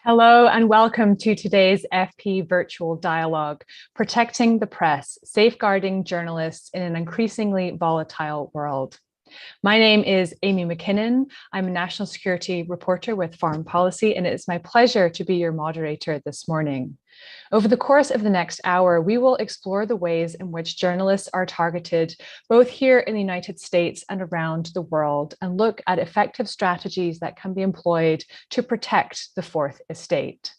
Hello and welcome to today's FP Virtual Dialogue, Protecting the Press, Safeguarding Journalists in an Increasingly Volatile World. My name is Amy McKinnon. I'm a national security reporter with Foreign Policy, and it is my pleasure to be your moderator this morning. Over the course of the next hour, we will explore the ways in which journalists are targeted, both here in the United States and around the world, and look at effective strategies that can be employed to protect the fourth estate.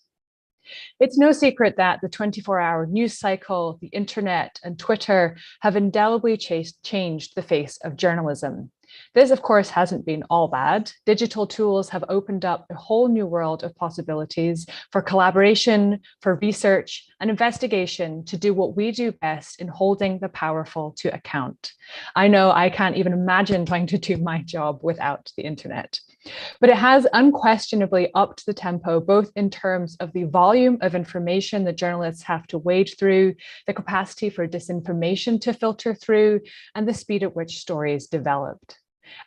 It's no secret that the 24-hour news cycle, the internet, and Twitter have indelibly changed the face of journalism. This, of course, hasn't been all bad. Digital tools have opened up a whole new world of possibilities for collaboration, for research, and investigation to do what we do best in holding the powerful to account. I know I can't even imagine trying to do my job without the internet. But it has unquestionably upped the tempo, both in terms of the volume of information that journalists have to wade through, the capacity for disinformation to filter through, and the speed at which stories developed.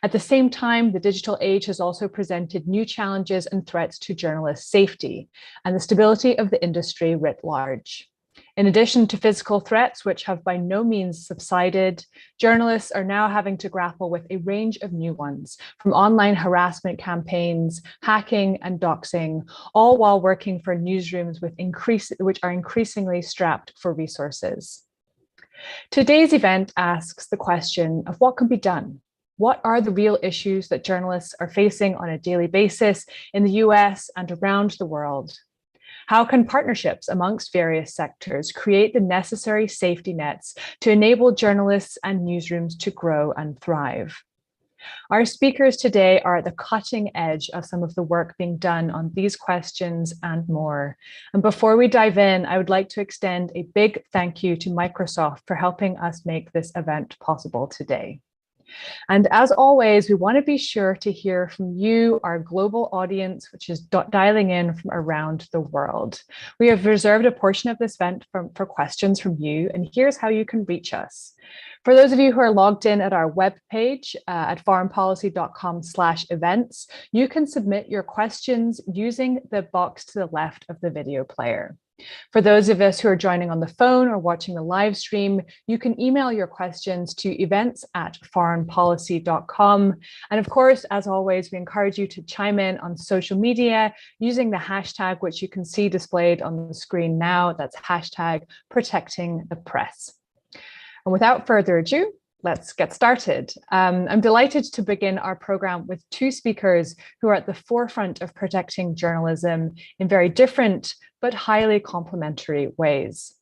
At the same time, the digital age has also presented new challenges and threats to journalists' safety and the stability of the industry writ large. In addition to physical threats, which have by no means subsided, journalists are now having to grapple with a range of new ones, from online harassment campaigns, hacking, and doxing, all while working for newsrooms which are increasingly strapped for resources. Today's event asks the question of what can be done. What are the real issues that journalists are facing on a daily basis in the US and around the world? How can partnerships amongst various sectors create the necessary safety nets to enable journalists and newsrooms to grow and thrive? Our speakers today are at the cutting edge of some of the work being done on these questions and more. And before we dive in, I would like to extend a big thank you to Microsoft for helping us make this event possible today. And as always, we want to be sure to hear from you, our global audience, which is dialing in from around the world. We have reserved a portion of this event for questions from you, and here's how you can reach us. For those of you who are logged in at our webpage at foreignpolicy.com/events, you can submit your questions using the box to the left of the video player. For those of us who are joining on the phone or watching the live stream, you can email your questions to events@foreignpolicy.com. And of course, as always, we encourage you to chime in on social media using the hashtag, which you can see displayed on the screen now. That's hashtag protecting the press. And without further ado, let's get started. I'm delighted to begin our program with two speakers who are at the forefront of protecting journalism in very different but highly complementary ways.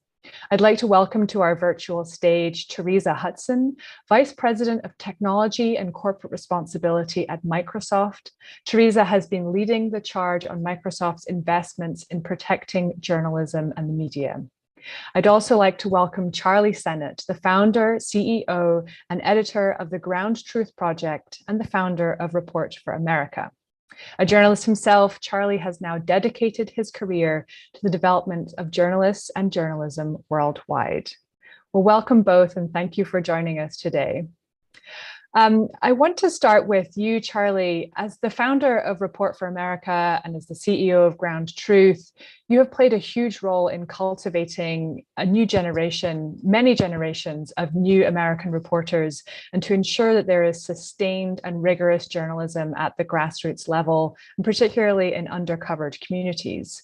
I'd like to welcome to our virtual stage Teresa Hudson, Vice President of Technology and Corporate Responsibility at Microsoft. Teresa has been leading the charge on Microsoft's investments in protecting journalism and the media. I'd also like to welcome Charlie Sennett, the founder, CEO, and editor of the Ground Truth Project and the founder of Report for America. A journalist himself, Charlie has now dedicated his career to the development of journalists and journalism worldwide. Well, welcome both, and thank you for joining us today. I want to start with you, Charlie. As the founder of Report for America and as the CEO of Ground Truth, you have played a huge role in cultivating a new generation, many generations of new American reporters, and to ensure that there is sustained and rigorous journalism at the grassroots level, and particularly in undercovered communities.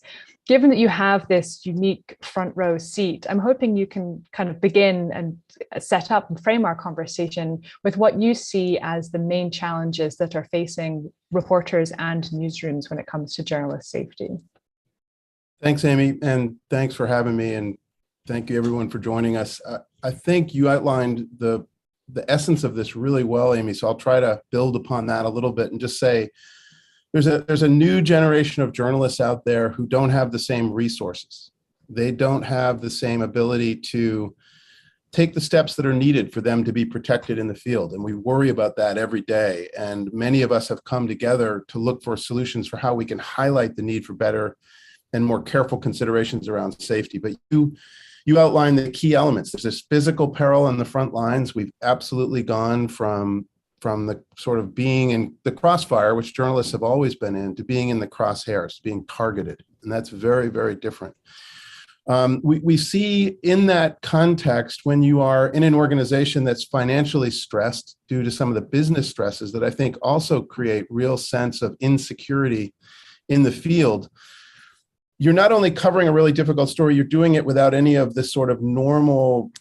Given that you have this unique front row seat, I'm hoping you can kind of begin and set up and frame our conversation with what you see as the main challenges that are facing reporters and newsrooms when it comes to journalist safety. Thanks, Amy, and thanks for having me, and thank you everyone for joining us. I think you outlined the essence of this really well, Amy, so I'll try to build upon that a little bit and just say there's a new generation of journalists out there who don't have the same resources. They don't have the same ability to take the steps that are needed for them to be protected in the field. And we worry about that every day. And many of us have come together to look for solutions for how we can highlight the need for better and more careful considerations around safety. But you outline the key elements. There's this physical peril on the front lines. We've absolutely gone from from the sort of being in the crossfire, which journalists have always been in, to being in the crosshairs, being targeted. And that's very, very different. We see in that context, when you are in an organization that's financially stressed due to some of the business stresses that I think also create real sense of insecurity in the field, you're not only covering a really difficult story, you're doing it without any of this sort of normal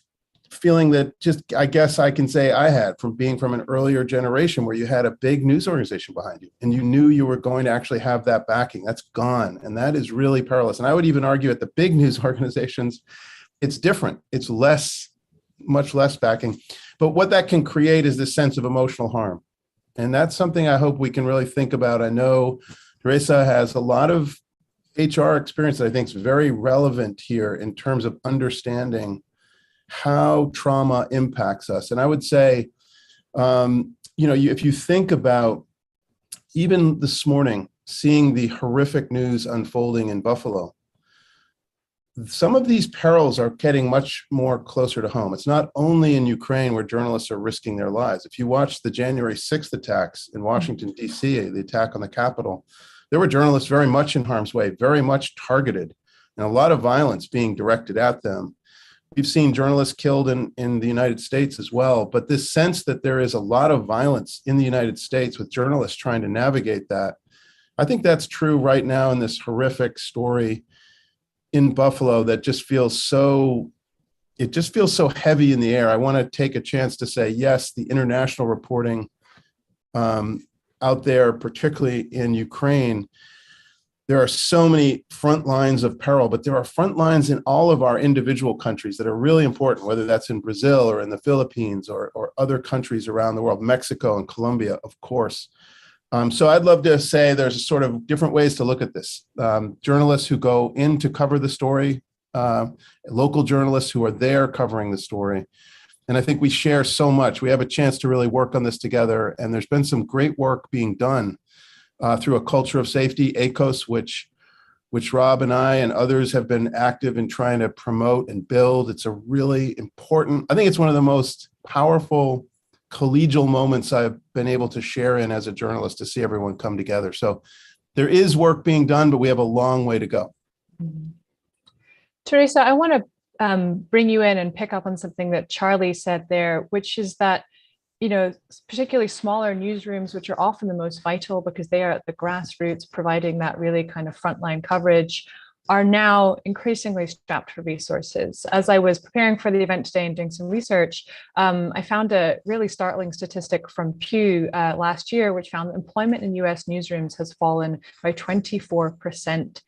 feeling that just, I guess I can say I had from being from an earlier generation where you had a big news organization behind you and you knew you were going to actually have that backing. That's gone. And that is really perilous. And I would even argue at the big news organizations, it's different. It's much less backing. But what that can create is this sense of emotional harm. And that's something I hope we can really think about. I know Teresa has a lot of HR experience that I think is very relevant here in terms of understanding how trauma impacts us. And I would say, if you think about even this morning, seeing the horrific news unfolding in Buffalo, some of these perils are getting much more closer to home. It's not only in Ukraine where journalists are risking their lives. If you watch the January 6th attacks in Washington, D.C., the attack on the Capitol, there were journalists very much in harm's way, very much targeted, and a lot of violence being directed at them. We've seen journalists killed in the United States as well, but this sense that there is a lot of violence in the United States with journalists trying to navigate that, I think that's true right now in this horrific story in Buffalo that just feels so heavy in the air. I want to take a chance to say, yes, the international reporting out there, particularly in Ukraine, there are so many front lines of peril, but there are front lines in all of our individual countries that are really important, whether that's in Brazil or in the Philippines or other countries around the world, Mexico and Colombia, of course. So I'd love to say there's sort of different ways to look at this. Journalists who go in to cover the story, local journalists who are there covering the story. And I think we share so much. We have a chance to really work on this together. And there's been some great work being done through a culture of safety, ACOS, which Rob and I and others have been active in trying to promote and build. It's a really important, I think it's one of the most powerful collegial moments I've been able to share in as a journalist, to see everyone come together. So there is work being done, but we have a long way to go. Teresa, I want to bring you in and pick up on something that Charlie said there, which is that, particularly smaller newsrooms, which are often the most vital because they are at the grassroots, providing that really kind of frontline coverage, are now increasingly strapped for resources. As I was preparing for the event today and doing some research, I found a really startling statistic from Pew last year, which found that employment in US newsrooms has fallen by 24%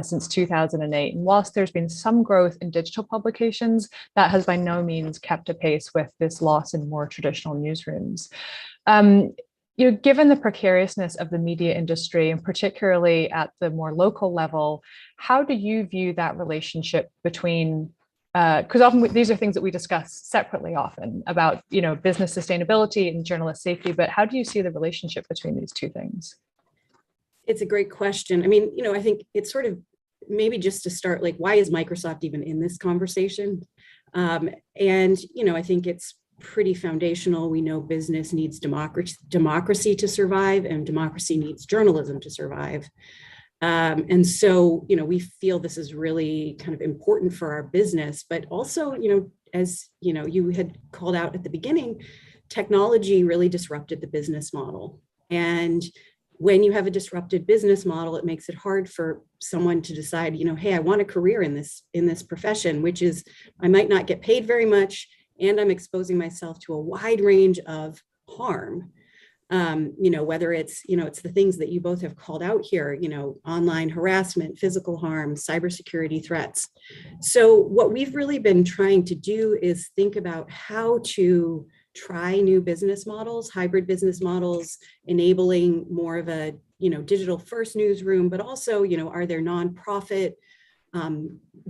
since 2008. And whilst there's been some growth in digital publications, that has by no means kept apace with this loss in more traditional newsrooms. Given the precariousness of the media industry, and particularly at the more local level, how do you view that relationship between, because often these are things that we discuss separately often about, business sustainability and journalist safety, but how do you see the relationship between these two things? It's a great question. I mean, I think it's sort of maybe just to start, like, why is Microsoft even in this conversation? And, I think it's pretty foundational. We know business needs democracy to survive, and democracy needs journalism to survive. And so, we feel this is really kind of important for our business, but also, as you had called out at the beginning, technology really disrupted the business model. And when you have a disrupted business model, it makes it hard for someone to decide, hey, I want a career in this profession, which is, I might not get paid very much, and I'm exposing myself to a wide range of harm. Whether it's the things that you both have called out here, online harassment, physical harm, cybersecurity threats. So what we've really been trying to do is think about how to try new business models, hybrid business models, enabling more of a, digital first newsroom, but also, are there nonprofit,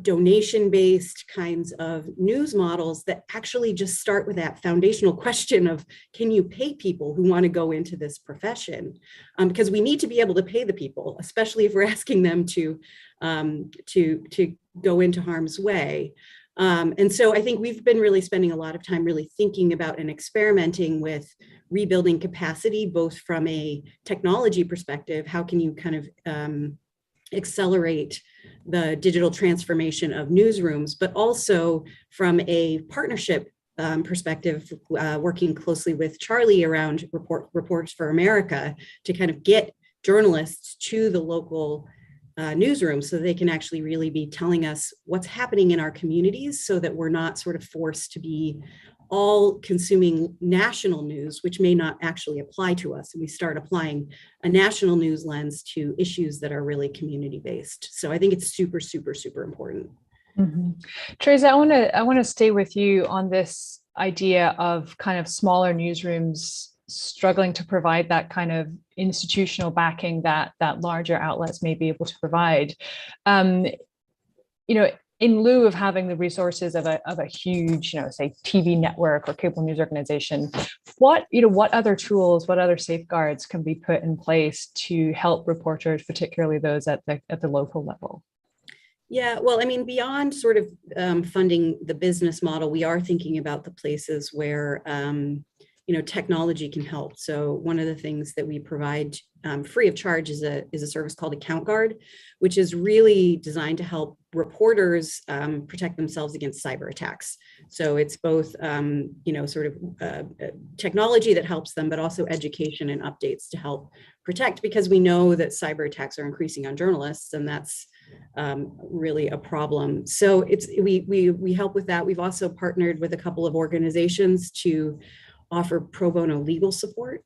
donation-based kinds of news models that actually just start with that foundational question of, can you pay people who want to go into this profession? Because we need to be able to pay the people, especially if we're asking them to go into harm's way. And so I think we've been really spending a lot of time really thinking about and experimenting with rebuilding capacity, both from a technology perspective. How can you kind of accelerate the digital transformation of newsrooms, but also from a partnership perspective, working closely with Charlie around Reports for America to kind of get journalists to the local newsrooms so they can actually really be telling us what's happening in our communities, so that we're not sort of forced to be all consuming national news, which may not actually apply to us. And we start applying a national news lens to issues that are really community based. So I think it's super, super, super important. Mm-hmm. Teresa, I want to stay with you on this idea of kind of smaller newsrooms struggling to provide that kind of institutional backing that larger outlets may be able to provide. In lieu of having the resources of a huge, say TV network or cable news organization, what other tools, what other safeguards can be put in place to help reporters, particularly those at the local level? Yeah, well, I mean, beyond sort of funding the business model, we are thinking about the places where technology can help. So one of the things that we provide free of charge is a service called Account Guard, which is really designed to help reporters protect themselves against cyber attacks. So it's both technology that helps them, but also education and updates to help protect, because we know that cyber attacks are increasing on journalists, and that's really a problem. So we help with that. We've also partnered with a couple of organizations to offer pro bono legal support,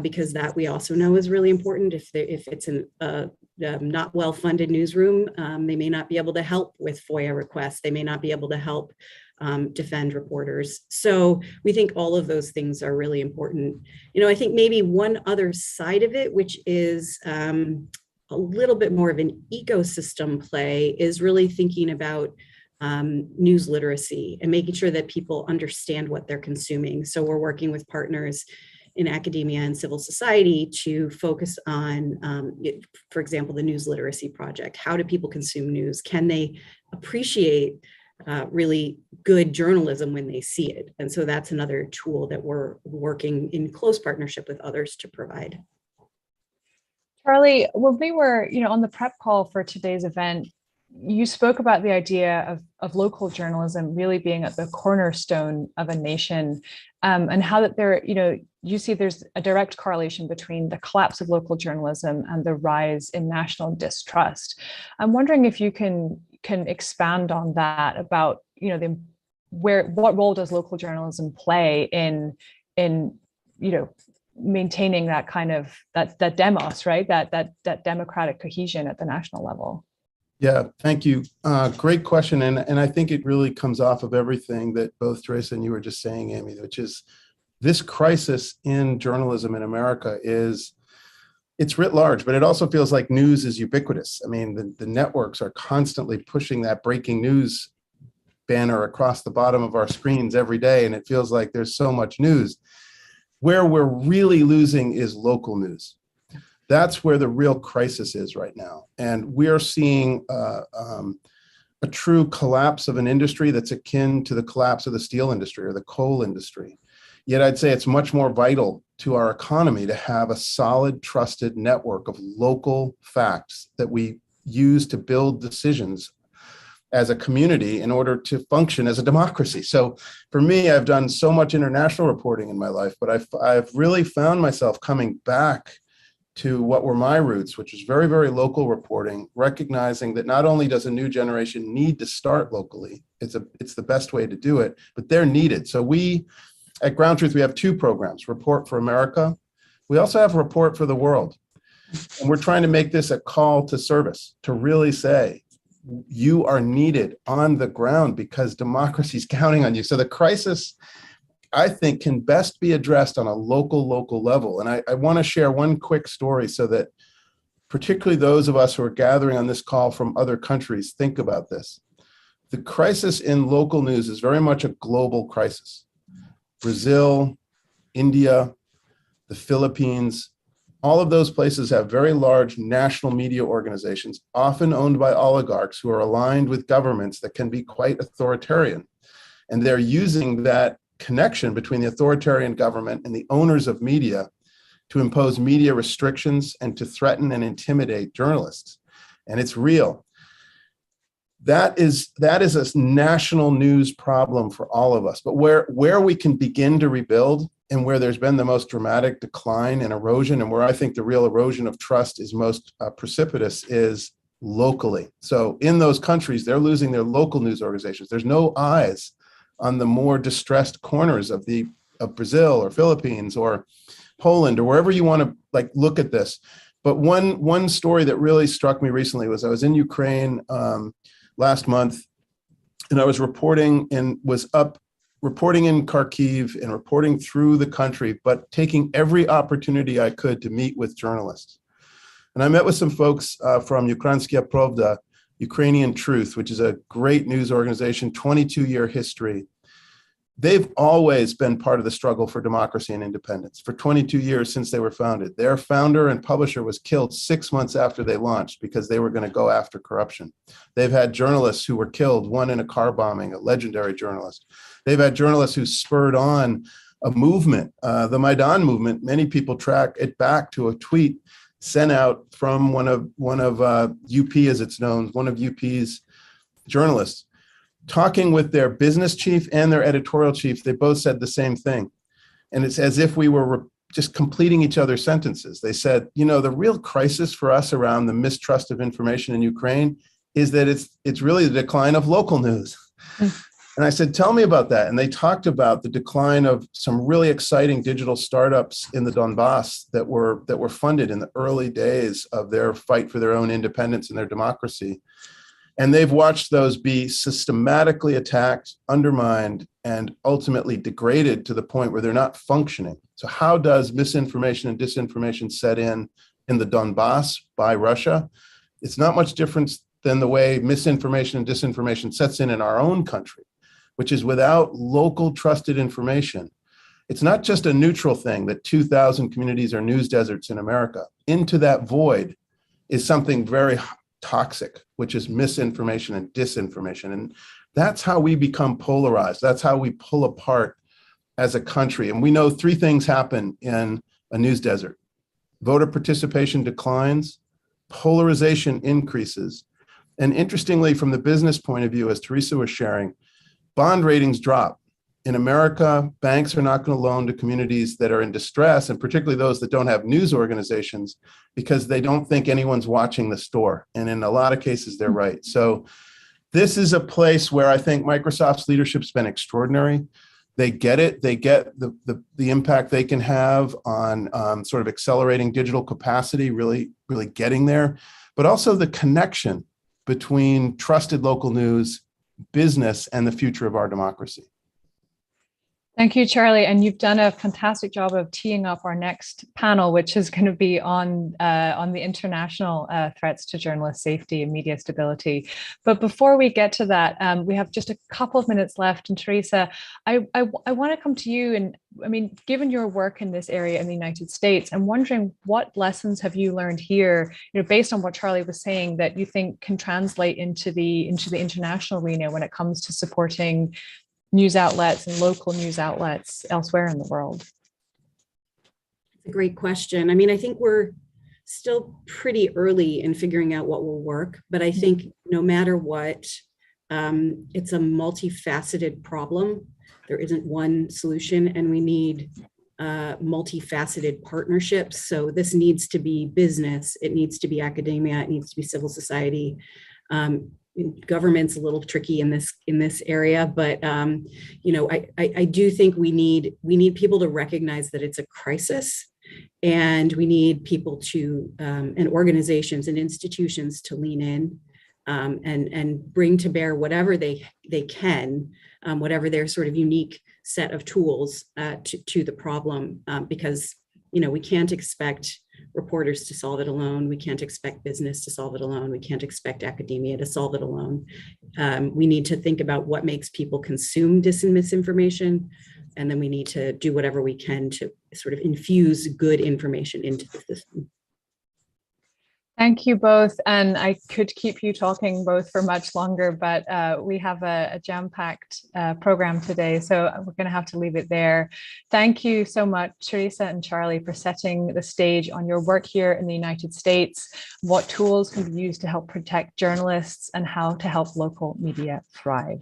because that we also know is really important. If it's a not well-funded newsroom, they may not be able to help with FOIA requests. They may not be able to help defend reporters. So we think all of those things are really important. I think maybe one other side of it, which is a little bit more of an ecosystem play, is really thinking about news literacy and making sure that people understand what they're consuming. So we're working with partners in academia and civil society to focus on, for example, the News Literacy Project. How do people consume news? Can they appreciate really good journalism when they see it? And so that's another tool that we're working in close partnership with others to provide. Charlie, when we were, on the prep call for today's event, you spoke about the idea of local journalism really being at the cornerstone of a nation, and how that there, you see there's a direct correlation between the collapse of local journalism and the rise in national distrust. I'm wondering if you can expand on that, about, what role does local journalism play in maintaining that kind of that demos, right? That democratic cohesion at the national level. Yeah, thank you. Great question. And I think it really comes off of everything that both Teresa and you were just saying, Amy, which is this crisis in journalism in America it's writ large, but it also feels like news is ubiquitous. I mean, the networks are constantly pushing that breaking news banner across the bottom of our screens every day. And it feels like there's so much news. Where we're really losing is local news. That's where the real crisis is right now. And we're seeing a true collapse of an industry that's akin to the collapse of the steel industry or the coal industry. Yet I'd say it's much more vital to our economy to have a solid, trusted network of local facts that we use to build decisions as a community in order to function as a democracy. So for me, I've done so much international reporting in my life, but I've really found myself coming back to what were my roots, which is very, very local reporting, recognizing that not only does a new generation need to start locally, it's the best way to do it, but they're needed. So we, at Ground Truth, we have two programs, Report for America. We also have Report for the World. And we're trying to make this a call to service, to really say, you are needed on the ground because democracy is counting on you. So the crisis, I think, can best be addressed on a local level. And I want to share one quick story so that particularly those of us who are gathering on this call from other countries think about this. The crisis in local news is very much a global crisis. Brazil, India, the Philippines, all of those places have very large national media organizations, often owned by oligarchs who are aligned with governments that can be quite authoritarian. And they're using that connection between the authoritarian government and the owners of media to impose media restrictions and to threaten and intimidate journalists. And it's real. That is a national news problem for all of us. But where we can begin to rebuild and where there's been the most dramatic decline and erosion, and where I think the real erosion of trust is most precipitous, is locally. So in those countries, they're losing their local news organizations. There's no eyes on the more distressed corners of Brazil or Philippines or Poland or wherever you want to look at this. But one story that really struck me recently was I was in Ukraine last month, and I was reporting in Kharkiv and reporting through the country, but taking every opportunity I could to meet with journalists. And I met with some folks from Ukrainskaya Pravda, Ukrainian Truth, which is a great news organization, 22-year history. They've always been part of the struggle for democracy and independence for 22 years since they were founded. Their founder and publisher was killed 6 months after they launched because they were going to go after corruption. They've had journalists who were killed, one in a car bombing, a legendary journalist. They've had journalists who spurred on a movement, the Maidan movement. Many people track it back to a tweet sent out from one of UP, as it's known, one of UP's journalists. Talking with their business chief and their editorial chief, they both said the same thing. And it's as if we were just completing each other's sentences. They said, the real crisis for us around the mistrust of information in Ukraine is that it's really the decline of local news. And I said, tell me about that. And they talked about the decline of some really exciting digital startups in the Donbass that were funded in the early days of their fight for their own independence and their democracy. And they've watched those be systematically attacked, undermined, and ultimately degraded to the point where they're not functioning. So how does misinformation and disinformation set in the Donbass by Russia? It's not much different than the way misinformation and disinformation sets in our own country, which is without local trusted information. It's not just a neutral thing that 2,000 communities are news deserts in America. Into that void is something very toxic, which is misinformation and disinformation. And that's how we become polarized. That's how we pull apart as a country. And we know three things happen in a news desert. Voter participation declines, polarization increases, and interestingly, from the business point of view, as Teresa was sharing, bond ratings drop. In America, banks are not going to loan to communities that are in distress, and particularly those that don't have news organizations, because they don't think anyone's watching the store. And in a lot of cases, they're right. So this is a place where I think Microsoft's leadership's been extraordinary. They get it. They get the impact they can have on sort of accelerating digital capacity, really getting there, but also the connection between trusted local news, business, and the future of our democracy. Thank you, Charlie. And you've done a fantastic job of teeing up our next panel, which is going to be on the international threats to journalist safety and media stability. But before we get to that, we have just a couple of minutes left. And Teresa, I want to come to you. And I mean, given your work in this area in the United States, I'm wondering what lessons have you learned here, based on what Charlie was saying, that you think can translate into the international arena when it comes to supporting news outlets and local news outlets elsewhere in the world? It's a great question. I mean, I think we're still pretty early in figuring out what will work, but I think no matter what, it's a multifaceted problem. There isn't one solution, and we need multifaceted partnerships. So this needs to be business, it needs to be academia, it needs to be civil society. Government's a little tricky in this area, but I do think we need people to recognize that it's a crisis, and we need people to and organizations and institutions to lean in and bring to bear whatever they can, whatever their sort of unique set of tools to the problem, because we can't expect reporters to solve it alone. We can't expect business to solve it alone. We can't expect academia to solve it alone. We need to think about what makes people consume dis and misinformation, And then we need to do whatever we can to sort of infuse good information into the system. Thank you both. And I could keep you talking both for much longer, but we have a jam-packed program today, so we're going to have to leave it there. Thank you so much, Teresa and Charlie, for setting the stage on your work here in the United States, what tools can be used to help protect journalists, and how to help local media thrive.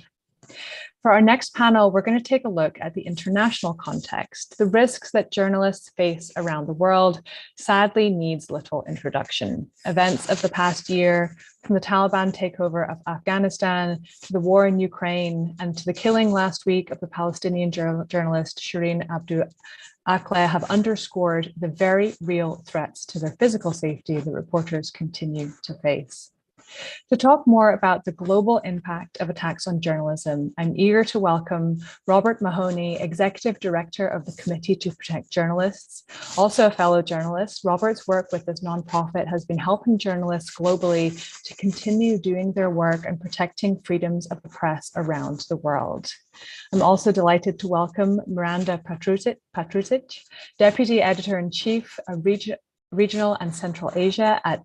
For our next panel, we're going to take a look at the international context. The risks that journalists face around the world sadly needs little introduction. Events of the past year, from the Taliban takeover of Afghanistan to the war in Ukraine and to the killing last week of the Palestinian journalist Shireen Abu Akleh, have underscored the very real threats to their physical safety that reporters continue to face. To talk more about the global impact of attacks on journalism, I'm eager to welcome Robert Mahoney, Executive Director of the Committee to Protect Journalists. Also a fellow journalist, Robert's work with this nonprofit has been helping journalists globally to continue doing their work and protecting freedoms of the press around the world. I'm also delighted to welcome Miranda Patrusic, Deputy Editor-in-Chief of Regional and Central Asia at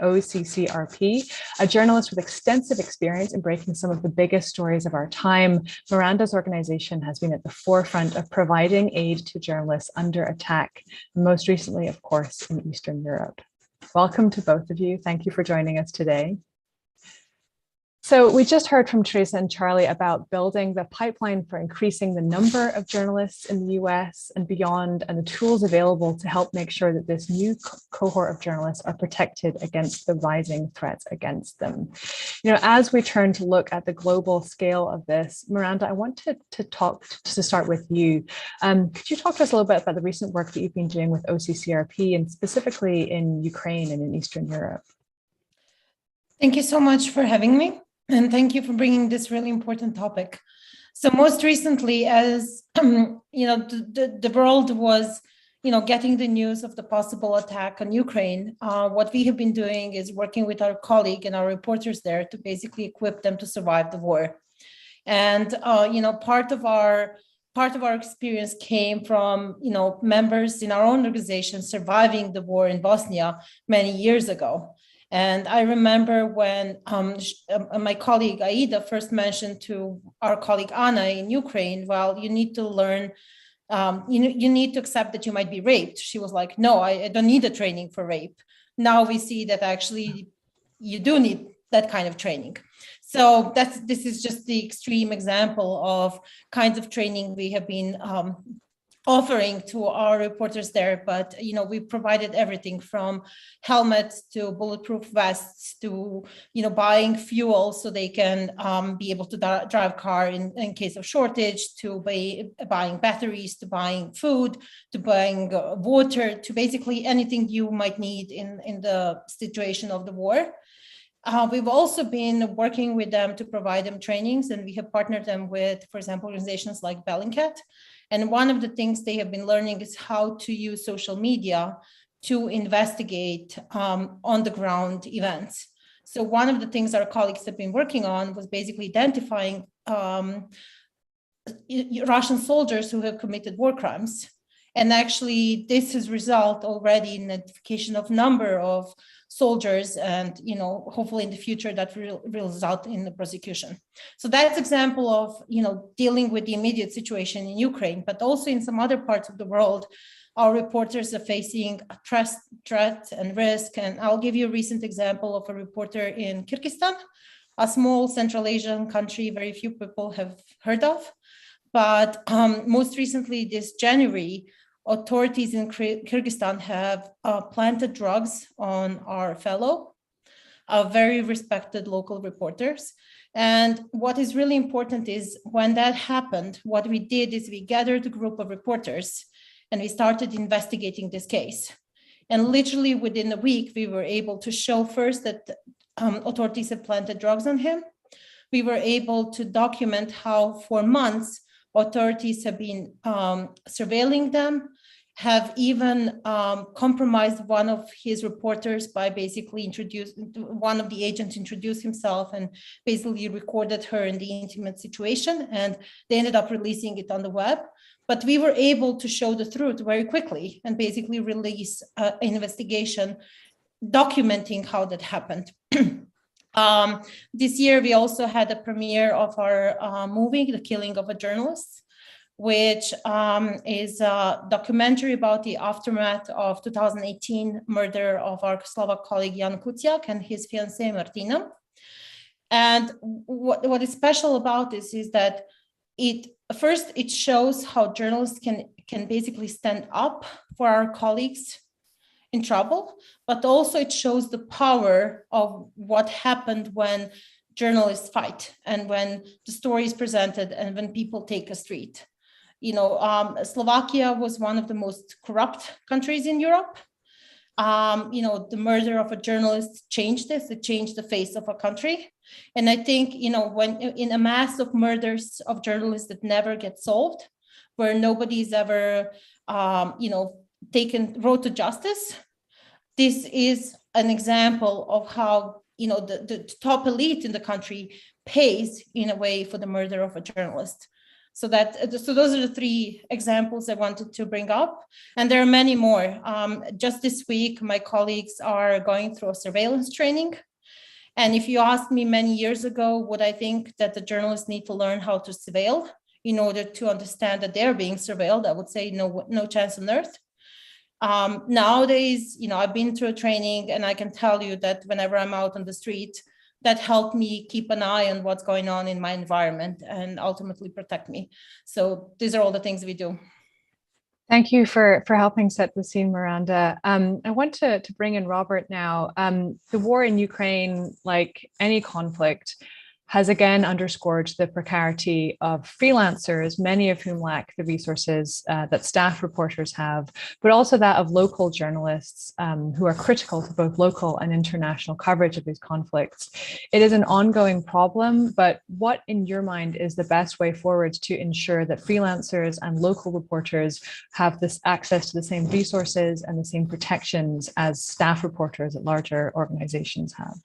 OCCRP, a journalist with extensive experience in breaking some of the biggest stories of our time. Miranda's organization has been at the forefront of providing aid to journalists under attack, most recently, of course, in Eastern Europe. Welcome to both of you. Thank you for joining us today. So we just heard from Teresa and Charlie about building the pipeline for increasing the number of journalists in the US and beyond, and the tools available to help make sure that this new cohort of journalists are protected against the rising threats against them. As we turn to look at the global scale of this, Miranda, I want to start with you. Could you talk to us a little bit about the recent work that you've been doing with OCCRP, and specifically in Ukraine and in Eastern Europe? Thank you so much for having me. And thank you for bringing this really important topic. So most recently, as the world was, getting the news of the possible attack on Ukraine, what we have been doing is working with our colleague and our reporters there to basically equip them to survive the war. And part of our experience came from members in our own organization surviving the war in Bosnia many years ago. And I remember when my colleague Aida first mentioned to our colleague Anna in Ukraine, well, you need to learn, you need to accept that you might be raped. She was like, no, I don't need a training for rape. Now we see that actually you do need that kind of training. So this is just the extreme example of kinds of training we have been offering to our reporters there, but we provided everything from helmets to bulletproof vests to buying fuel so they can be able to drive car in case of shortage, to buying batteries, to buying food, to buying water, to basically anything you might need in the situation of the war. We've also been working with them to provide them trainings, and we have partnered them with, for example, organizations like Bellingcat. And one of the things they have been learning is how to use social media to investigate on the ground events. So one of the things our colleagues have been working on was basically identifying Russian soldiers who have committed war crimes. And actually, this has resulted already in identification of number of soldiers, and hopefully in the future that will result in the prosecution. So that's example of dealing with the immediate situation in Ukraine, but also in some other parts of the world, our reporters are facing a threat and risk. And I'll give you a recent example of a reporter in Kyrgyzstan, a small Central Asian country very few people have heard of. But most recently this January, authorities in Kyrgyzstan have planted drugs on our fellow, very respected local reporters. And what is really important is when that happened, what we did is we gathered a group of reporters and we started investigating this case. And literally within a week, we were able to show first that authorities have planted drugs on him. We were able to document how for months authorities have been surveilling them have even compromised one of his reporters by basically one of the agents introduced himself and basically recorded her in the intimate situation, and they ended up releasing it on the web. But we were able to show the truth very quickly and basically release an investigation documenting how that happened. This year, we also had a premiere of our movie, The Killing of a Journalist, which is a documentary about the aftermath of 2018 murder of our Slovak colleague Jan Kuciak and his fiancée Martina. And what is special about this is that it shows how journalists can basically stand up for our colleagues in trouble, but also it shows the power of what happened when journalists fight and when the story is presented and when people take a street. Slovakia was one of the most corrupt countries in Europe. The murder of a journalist changed this. It changed the face of a country. And I think, when in a mass of murders of journalists that never get solved, where nobody's ever, brought to justice, this is an example of how, the top elite in the country pays in a way for the murder of a journalist. So those are the three examples I wanted to bring up. And there are many more. Just this week, my colleagues are going through a surveillance training. And if you asked me many years ago, would I think that the journalists need to learn how to surveil in order to understand that they're being surveilled, I would say no chance on earth. Nowadays, I've been through a training and I can tell you that whenever I'm out on the street, that helped me keep an eye on what's going on in my environment and ultimately protect me. So these are all the things we do. Thank you for helping set the scene, Miranda. I want to bring in Robert now. The war in Ukraine, like any conflict, has again underscored the precarity of freelancers, many of whom lack the resources that staff reporters have, but also that of local journalists who are critical to both local and international coverage of these conflicts. It is an ongoing problem, but what in your mind is the best way forward to ensure that freelancers and local reporters have this access to the same resources and the same protections as staff reporters at larger organizations have?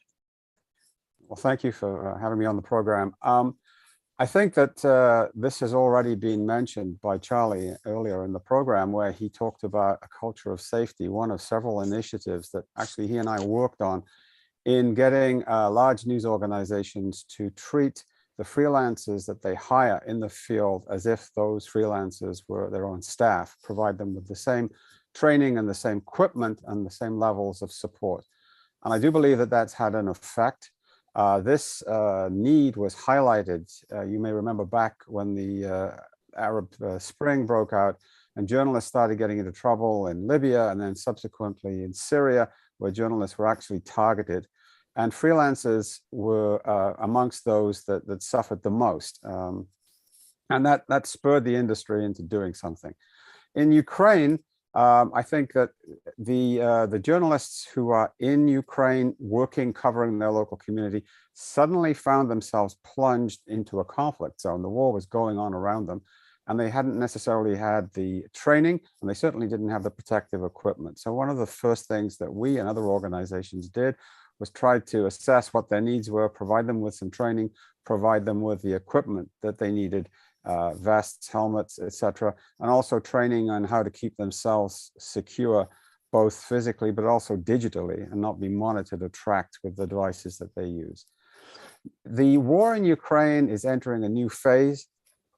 Well, thank you for having me on the program. I think that this has already been mentioned by Charlie earlier in the program, where he talked about a culture of safety, one of several initiatives that actually he and I worked on in getting large news organizations to treat the freelancers that they hire in the field as if those freelancers were their own staff, provide them with the same training and the same equipment and the same levels of support. And I do believe that that's had an effect. This need was highlighted. You may remember back when the Arab Spring broke out and journalists started getting into trouble in Libya and then subsequently in Syria, where journalists were actually targeted. And freelancers were amongst those that suffered the most. And that spurred the industry into doing something. In Ukraine, I think that the journalists who are in Ukraine working, covering their local community, suddenly found themselves plunged into a conflict zone. The war was going on around them, and they hadn't necessarily had the training, and they certainly didn't have the protective equipment. So one of the first things that we and other organizations did was try to assess what their needs were, provide them with some training, provide them with the equipment that they needed, vests, helmets, etc., and also training on how to keep themselves secure, both physically but also digitally, and not be monitored or tracked with the devices that they use. The war in Ukraine is entering a new phase.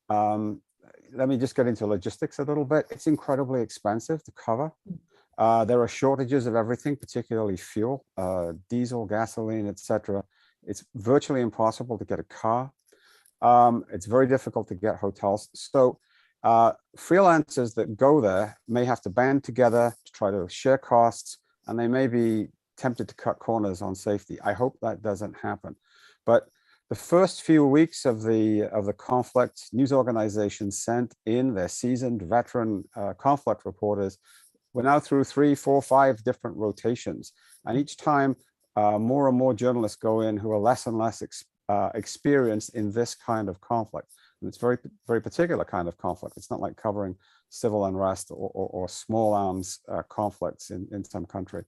Let me just get into logistics a little bit. It's incredibly expensive to cover. There are shortages of everything, particularly fuel, diesel, gasoline, etc. It's virtually impossible to get a car. It's very difficult to get hotels. So freelancers that go there may have to band together to try to share costs, and they may be tempted to cut corners on safety. I hope that doesn't happen. But the first few weeks of the conflict, news organizations sent in their seasoned veteran conflict reporters. We're now through 3, 4, 5 different rotations. And each time more and more journalists go in who are less and less experienced in this kind of conflict. And it's very, very particular kind of conflict. It's not like covering civil unrest or small arms conflicts in some country.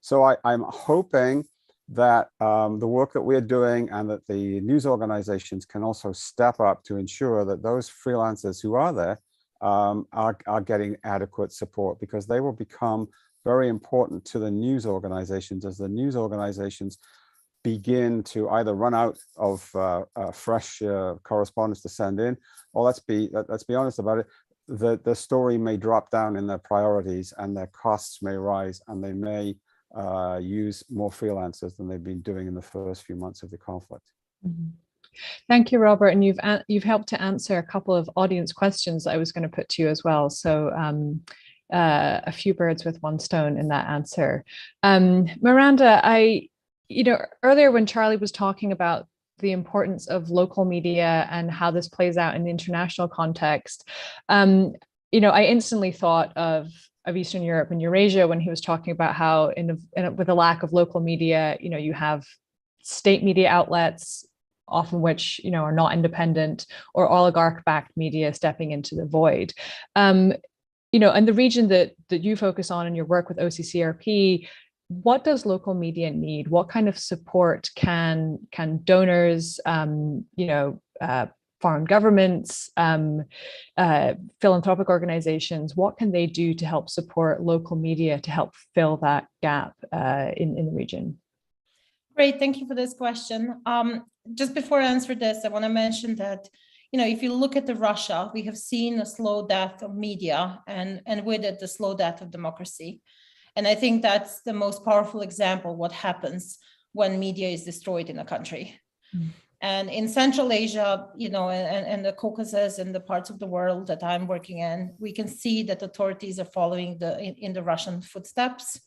So I'm hoping that the work that we're doing and that the news organizations can also step up to ensure that those freelancers who are there are getting adequate support, because they will become very important to the news organizations as the news organizations begin to either run out of fresh correspondence to send in, or let's be honest about it, the story may drop down in their priorities and their costs may rise, and they may use more freelancers than they've been doing in the first few months of the conflict. Mm-hmm. Thank you, Robert. And you've helped to answer a couple of audience questions that I was going to put to you as well. So a few birds with one stone in that answer. Miranda, earlier when Charlie was talking about the importance of local media and how this plays out in the international context, I instantly thought of Eastern Europe and Eurasia when he was talking about how with a lack of local media, you have state media outlets, often which are not independent, or oligarch-backed media stepping into the void. And the region that you focus on in your work with OCCRP, what does local media need? What kind of support can donors, foreign governments, philanthropic organizations, what can they do to help support local media to help fill that gap in the region? Great, thank you for this question. Just before I answer this, I want to mention that, if you look at Russia, we have seen a slow death of media and with it, the slow death of democracy. And I think that's the most powerful example of what happens when media is destroyed in a country. Mm. And in Central Asia, and the Caucasus and the parts of the world that I'm working in, we can see that authorities are following in the Russian footsteps.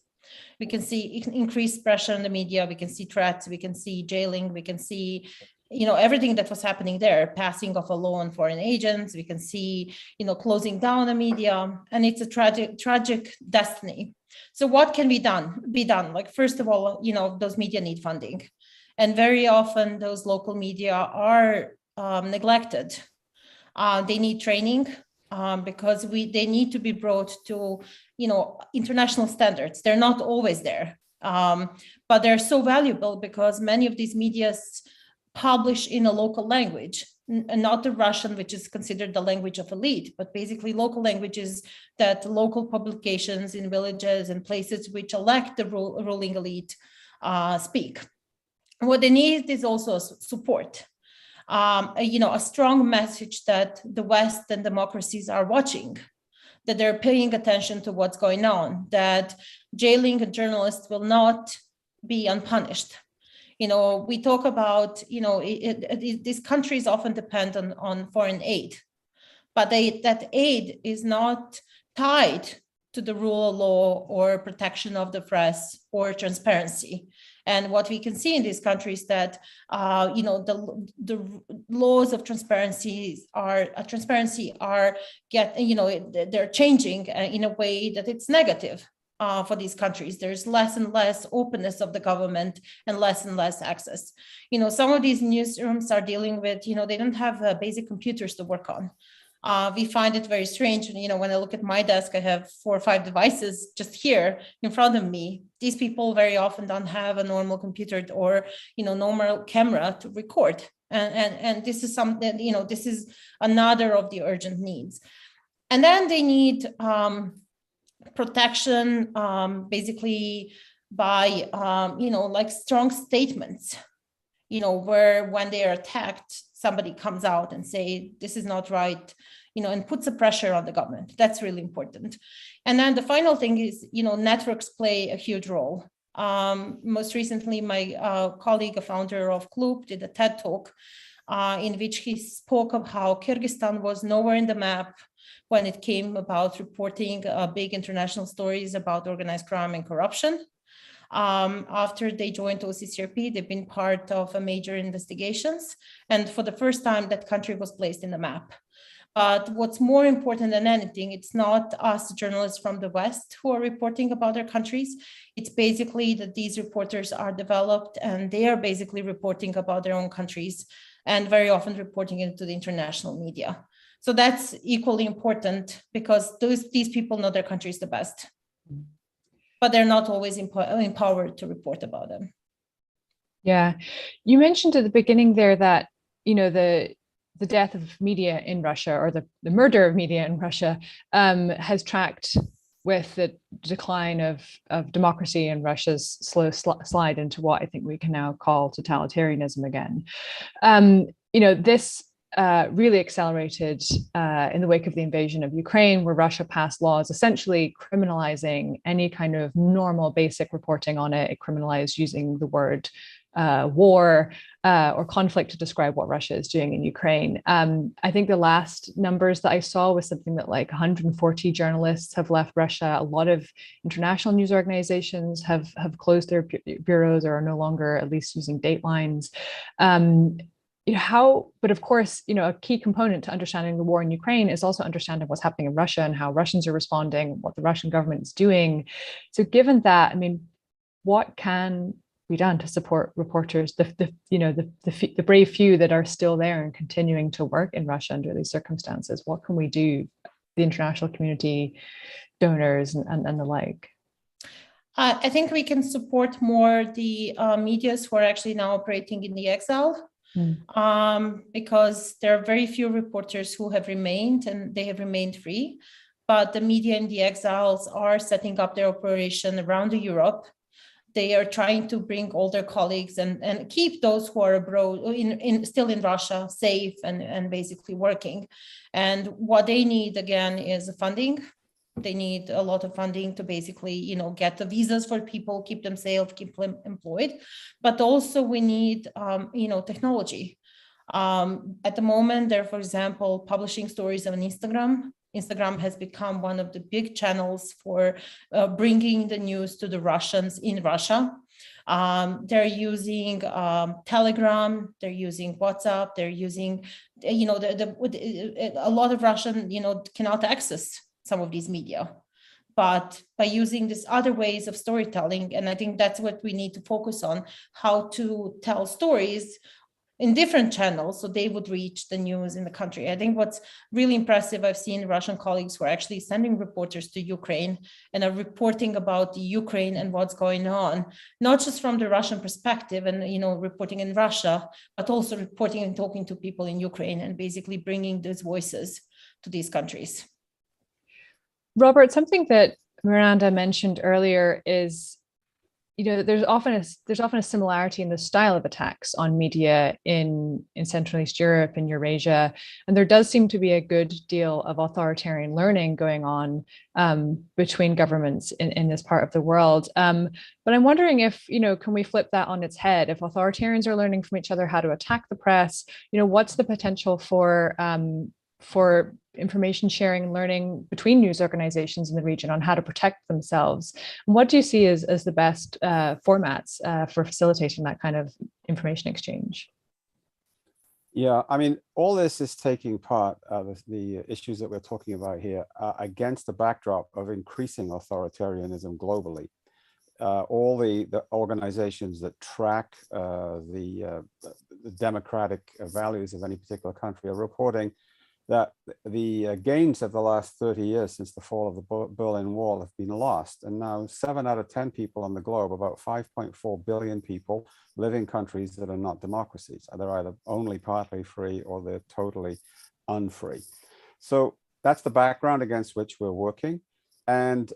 We can see increased pressure on the media. We can see threats. We can see jailing. We can see, everything that was happening there, passing of a law on foreign agents. We can see, closing down the media, and it's a tragic destiny. So what can be done? Like, first of all, those media need funding. And very often those local media are neglected. They need training because they need to be brought to, international standards. They're not always there, but they're so valuable because many of these medias publish in a local language, and not the Russian, which is considered the language of elite, but basically local languages that local publications in villages and places which elect the ruling elite speak. What they need is also support, a strong message that the West and democracies are watching, that they're paying attention to what's going on, that jailing a journalist will not be unpunished. We talk about, these countries often depend on foreign aid, but that aid is not tied to the rule of law or protection of the press or transparency. And what we can see in these countries that, the laws of transparency are they're changing in a way that it's negative for these countries. There's less and less openness of the government and less access. Some of these newsrooms are dealing with, they don't have basic computers to work on. We find it very strange. When I look at my desk, I have 4 or 5 devices just here in front of me. These people very often don't have a normal computer or, normal camera to record. And this is something, this is another of the urgent needs. And then they need protection, basically by, like strong statements, where when they are attacked, somebody comes out and say, this is not right, and puts a pressure on the government. That's really important. And then the final thing is, networks play a huge role. Most recently, my colleague, a founder of Klub, did a TED talk in which he spoke of how Kyrgyzstan was nowhere in the map when it came about reporting big international stories about organized crime and corruption. After they joined OCCRP, they've been part of a major investigations. And for the first time, that country was placed in the map. But what's more important than anything, it's not us journalists from the West who are reporting about their countries. It's basically that these reporters are developed and they are basically reporting about their own countries and very often reporting it to the international media. So that's equally important because these people know their countries the best, but they're not always empowered to report about them. Yeah, you mentioned at the beginning there that, the death of media in Russia, or the murder of media in Russia, has tracked with the decline of democracy and Russia's slow slide into what I think we can now call totalitarianism again. This really accelerated in the wake of the invasion of Ukraine, where Russia passed laws essentially criminalizing any kind of normal basic reporting on it. It criminalized using the word war or conflict to describe what Russia is doing in Ukraine. I think the last numbers that I saw was something that like 140 journalists have left Russia. A lot of international news organizations have closed their bureaus or are no longer at least using datelines. But of course, a key component to understanding the war in Ukraine is also understanding what's happening in Russia and how Russians are responding, what the Russian government is doing. So given that, I mean, what can be done to support reporters, the brave few that are still there and continuing to work in Russia under these circumstances? What can we do, the international community, donors, and the like? I think we can support more the medias who are actually now operating in the exile, because there are very few reporters who have remained, and they have remained free. But the media in the exiles are setting up their operation around Europe. They are trying to bring all their colleagues and keep those who are abroad, still in Russia, safe and basically working. And what they need, again, is funding. They need a lot of funding to basically, get the visas for people, keep them safe, keep them employed. But also we need, technology. At the moment, they're, for example, publishing stories on Instagram. Instagram has become one of the big channels for bringing the news to the Russians in Russia. They're using Telegram, they're using WhatsApp, they're using, a lot of Russian, cannot access some of these media. But by using these other ways of storytelling, and I think that's what we need to focus on, how to tell stories in different channels so they would reach the news in the country. I think what's really impressive, I've seen Russian colleagues who are actually sending reporters to Ukraine and are reporting about the Ukraine and what's going on, not just from the Russian perspective and, reporting in Russia, but also reporting and talking to people in Ukraine and basically bringing those voices to these countries. Robert, something that Miranda mentioned earlier is, there's often a similarity in the style of attacks on media in Central and East Europe and Eurasia, and there does seem to be a good deal of authoritarian learning going on between governments in this part of the world. But I'm wondering if, can we flip that on its head? If authoritarians are learning from each other how to attack the press, what's the potential for information sharing and learning between news organizations in the region on how to protect themselves? And what do you see as the best formats for facilitating that kind of information exchange? Yeah, I mean, all this is taking part, the issues that we're talking about here, against the backdrop of increasing authoritarianism globally. All the organizations that track the democratic values of any particular country are reporting that the gains of the last 30 years since the fall of the Berlin Wall have been lost. And now 7 out of 10 people on the globe, about 5.4 billion people, live in countries that are not democracies. They're either only partly free or they're totally unfree. So that's the background against which we're working. And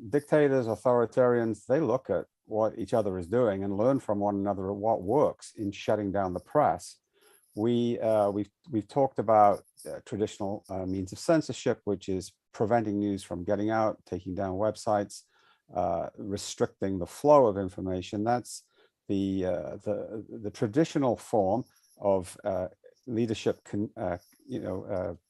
dictators, authoritarians, they look at what each other is doing and learn from one another what works in shutting down the press. We've talked about traditional means of censorship, which is preventing news from getting out, taking down websites, restricting the flow of information. That's the traditional form of leadership,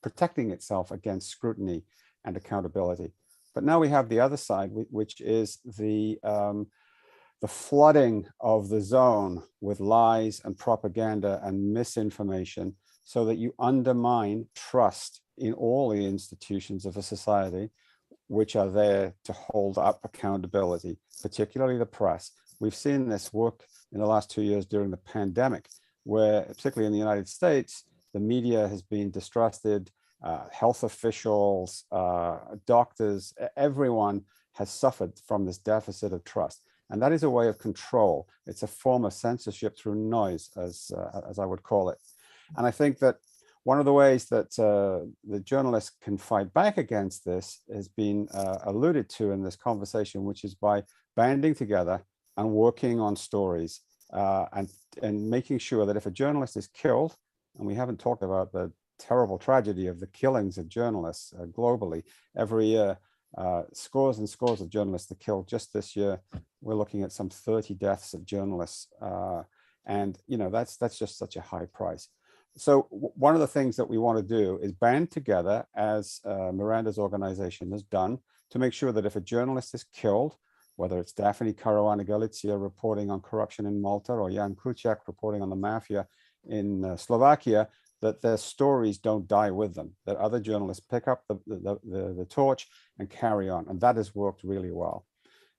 protecting itself against scrutiny and accountability. But now we have the other side, which is the flooding of the zone with lies and propaganda and misinformation, so that you undermine trust in all the institutions of a society which are there to hold up accountability, particularly the press. We've seen this work in the last 2 years during the pandemic, where, particularly in the United States, the media has been distrusted, health officials, doctors, everyone has suffered from this deficit of trust. And that is a way of control. It's a form of censorship through noise, as I would call it. And I think that one of the ways that the journalists can fight back against this has been alluded to in this conversation, which is by banding together and working on stories and making sure that if a journalist is killed, and we haven't talked about the terrible tragedy of the killings of journalists globally every year, scores and scores of journalists are killed. Just this year, we're looking at some 30 deaths of journalists. And that's just such a high price. So one of the things that we want to do is band together, as Miranda's organization has done, to make sure that if a journalist is killed, whether it's Daphne Caruana Galizia reporting on corruption in Malta or Jan Kuciak reporting on the mafia in Slovakia, that their stories don't die with them, that other journalists pick up the torch and carry on. And that has worked really well.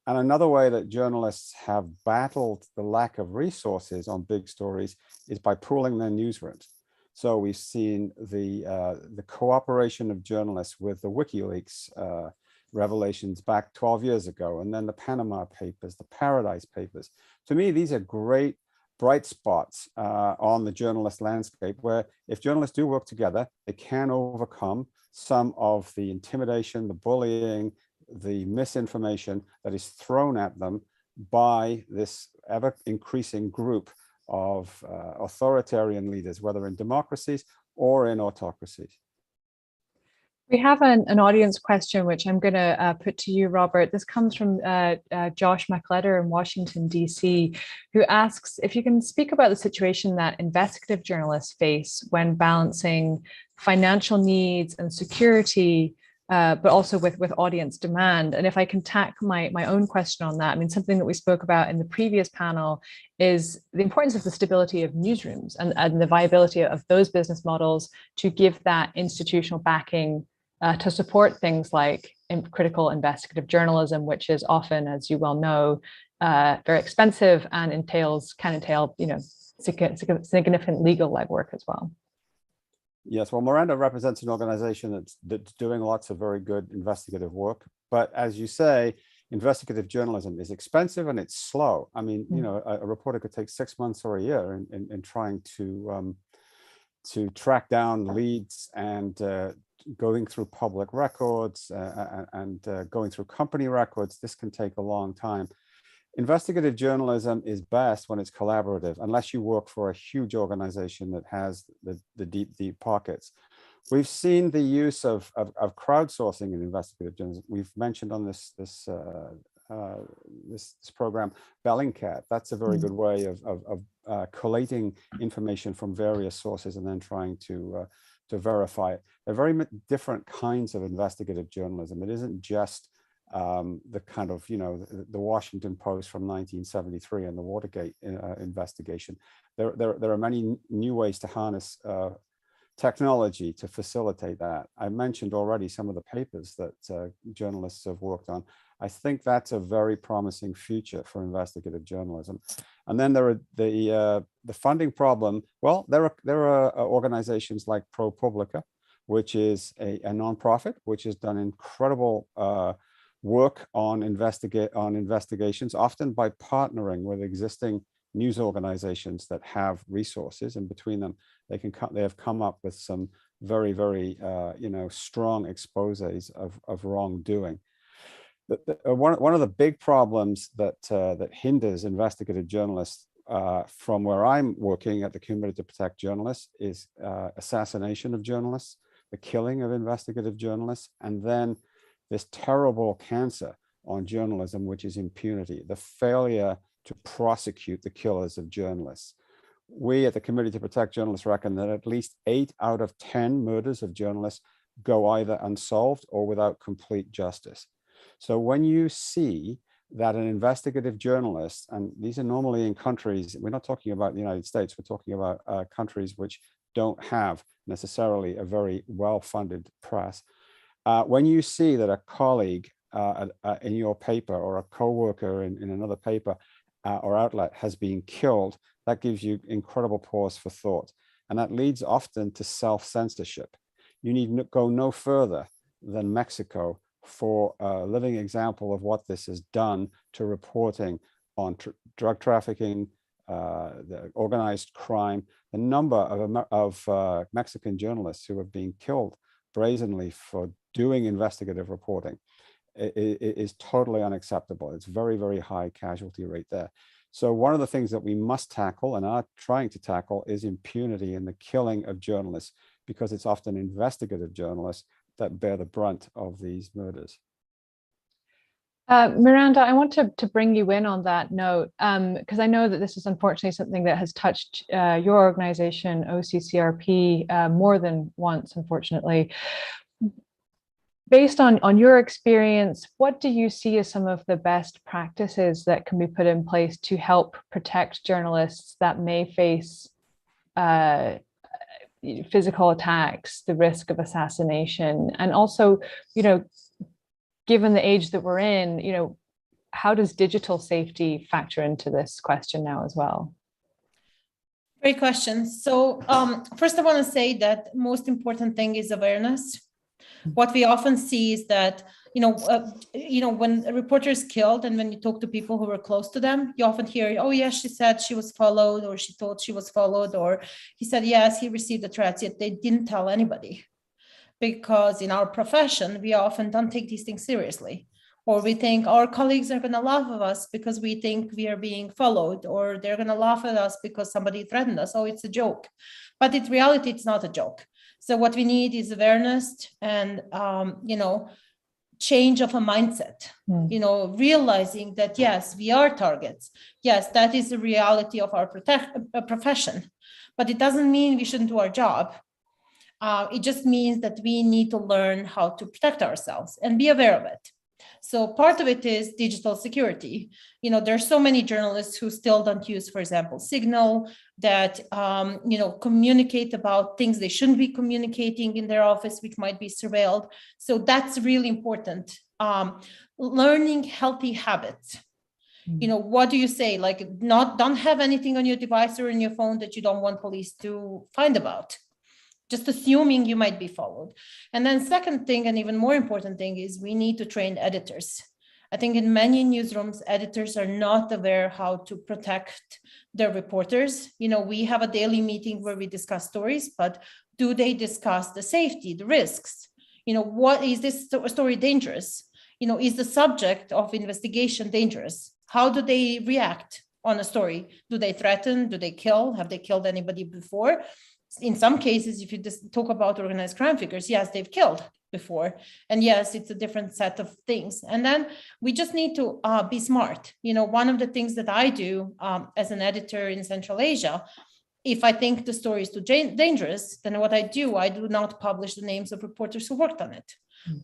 And another way that journalists have battled the lack of resources on big stories is by pooling their newsrooms. So we've seen the cooperation of journalists with the WikiLeaks revelations back 12 years ago, and then the Panama Papers, the Paradise Papers. To me, these are great bright spots on the journalist landscape, where if journalists do work together, they can overcome some of the intimidation, the bullying, the misinformation that is thrown at them by this ever increasing group of authoritarian leaders, whether in democracies or in autocracies. We have an audience question, which I'm going to put to you, Robert. This comes from Josh McLetter in Washington, D.C., who asks if you can speak about the situation that investigative journalists face when balancing financial needs and security, but also with audience demand. And if I can tack my own question on that, I mean, something that we spoke about in the previous panel is the importance of the stability of newsrooms and the viability of those business models to give that institutional backing to support things like critical investigative journalism, which is often, as you well know, very expensive and can entail, significant legal legwork as well. Yes, well, Miranda represents an organization that's doing lots of very good investigative work. But as you say, investigative journalism is expensive and it's slow. I mean, a reporter could take 6 months or a year in trying to track down leads and going through public records and going through company records. This can take a long time. Investigative journalism is best when it's collaborative, unless you work for a huge organization that has the deep pockets. We've seen the use of crowdsourcing in investigative journalism. We've mentioned on this program Bellingcat. That's a very good way of collating information from various sources and then trying to verify it. They're very different kinds of investigative journalism. It isn't just the kind of, the Washington Post from 1973 and the Watergate investigation. There are many new ways to harness technology to facilitate that. I mentioned already some of the papers that journalists have worked on. I think that's a very promising future for investigative journalism. And then there are the funding problem. Well, there are organizations like ProPublica, which is a nonprofit, which has done incredible work on investigations, often by partnering with existing news organizations that have resources, and between them they have come up with some very strong exposés of wrongdoing. One of the big problems that hinders investigative journalists from where I'm working at the Committee to Protect Journalists is assassination of journalists, the killing of investigative journalists, and then this terrible cancer on journalism, which is impunity, the failure to prosecute the killers of journalists. We at the Committee to Protect Journalists reckon that at least 8 out of 10 murders of journalists go either unsolved or without complete justice. So when you see that an investigative journalist, and these are normally in countries, we're not talking about the United States, we're talking about countries which don't have necessarily a very well-funded press. When you see that a colleague in your paper or a co-worker in another paper or outlet has been killed, that gives you incredible pause for thought. And that leads often to self-censorship. You need go no further than Mexico for a living example of what this has done to reporting on drug trafficking, the organized crime. The number of Mexican journalists who have been killed brazenly for doing investigative reporting is totally unacceptable. It's very, very high casualty rate there. So one of the things that we must tackle and are trying to tackle is impunity in the killing of journalists, because it's often investigative journalists that bear the brunt of these murders. Miranda, I want to bring you in on that note, because I know that this is unfortunately something that has touched your organization, OCCRP, more than once, unfortunately. Based on your experience, what do you see as some of the best practices that can be put in place to help protect journalists that may face physical attacks, the risk of assassination, and also, given the age that we're in, how does digital safety factor into this question now as well? Great question. So first I want to say that most important thing is awareness. What we often see is that, when a reporter is killed and when you talk to people who were close to them, you often hear, oh, yes, she said she was followed, or she thought she was followed, or he said, yes, he received the threats, yet they didn't tell anybody. Because in our profession, we often don't take these things seriously. Or we think our colleagues are going to laugh at us because we think we are being followed, or they're going to laugh at us because somebody threatened us. Oh, it's a joke. But in reality, it's not a joke. So what we need is awareness and, change of a mindset, realizing that, yes, we are targets. Yes, that is the reality of our profession. But it doesn't mean we shouldn't do our job. It just means that we need to learn how to protect ourselves and be aware of it. So part of it is digital security. There's so many journalists who still don't use, for example, Signal, that, communicate about things they shouldn't be communicating in their office, which might be surveilled. So that's really important. Learning healthy habits. What do you say? Like, don't have anything on your device or in your phone that you don't want police to find about. Just assuming you might be followed. And then second thing, and even more important thing, is we need to train editors. I think in many newsrooms, editors are not aware how to protect their reporters. We have a daily meeting where we discuss stories, but do they discuss the safety, the risks? What is this story dangerous? Is the subject of investigation dangerous? How do they react on a story? Do they threaten? Do they kill? Have they killed anybody before? In some cases, if you just talk about organized crime figures, yes, they've killed before. And yes, it's a different set of things. And then we just need to be smart. One of the things that I do as an editor in Central Asia, if I think the story is too dangerous, then what I do not publish the names of reporters who worked on it.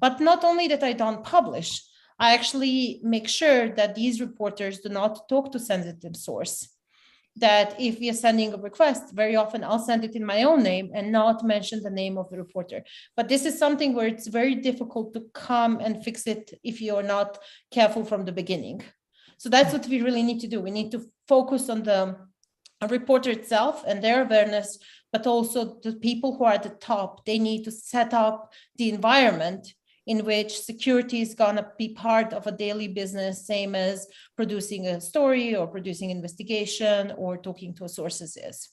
But not only that I don't publish, I actually make sure that these reporters do not talk to sensitive source. That if we are sending a request, very often I'll send it in my own name and not mention the name of the reporter. But this is something where it's very difficult to come and fix it if you're not careful from the beginning. So that's what we really need to do. We need to focus on the reporter itself and their awareness, but also the people who are at the top. They need to set up the environment in which security is going to be part of a daily business, same as producing a story or producing investigation or talking to sources is.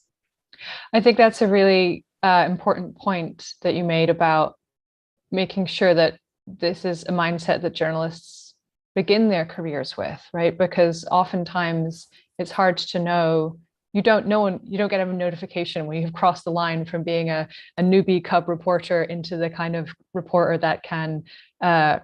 I think that's a really important point that you made about making sure that this is a mindset that journalists begin their careers with, right? Because oftentimes it's hard to know. You don't get a notification when you've crossed the line from being a newbie cub reporter into the kind of reporter that can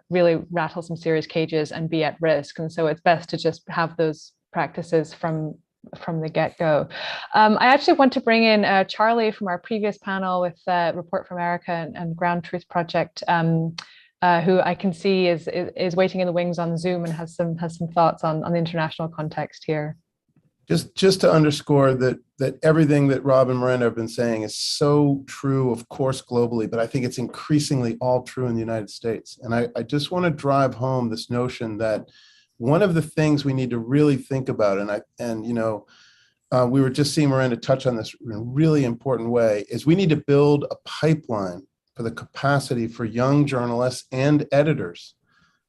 really rattle some serious cages and be at risk. And so it's best to just have those practices from the get-go. I actually want to bring in Charlie from our previous panel with Report for America and Ground Truth Project, who I can see is waiting in the wings on Zoom and has some thoughts on the international context here. Just to underscore that everything that Rob and Miranda have been saying is so true, of course, globally, but I think it's increasingly all true in the United States. And I just want to drive home this notion that one of the things we need to really think about, we were just seeing Miranda touch on this in a really important way, is we need to build a pipeline for the capacity for young journalists and editors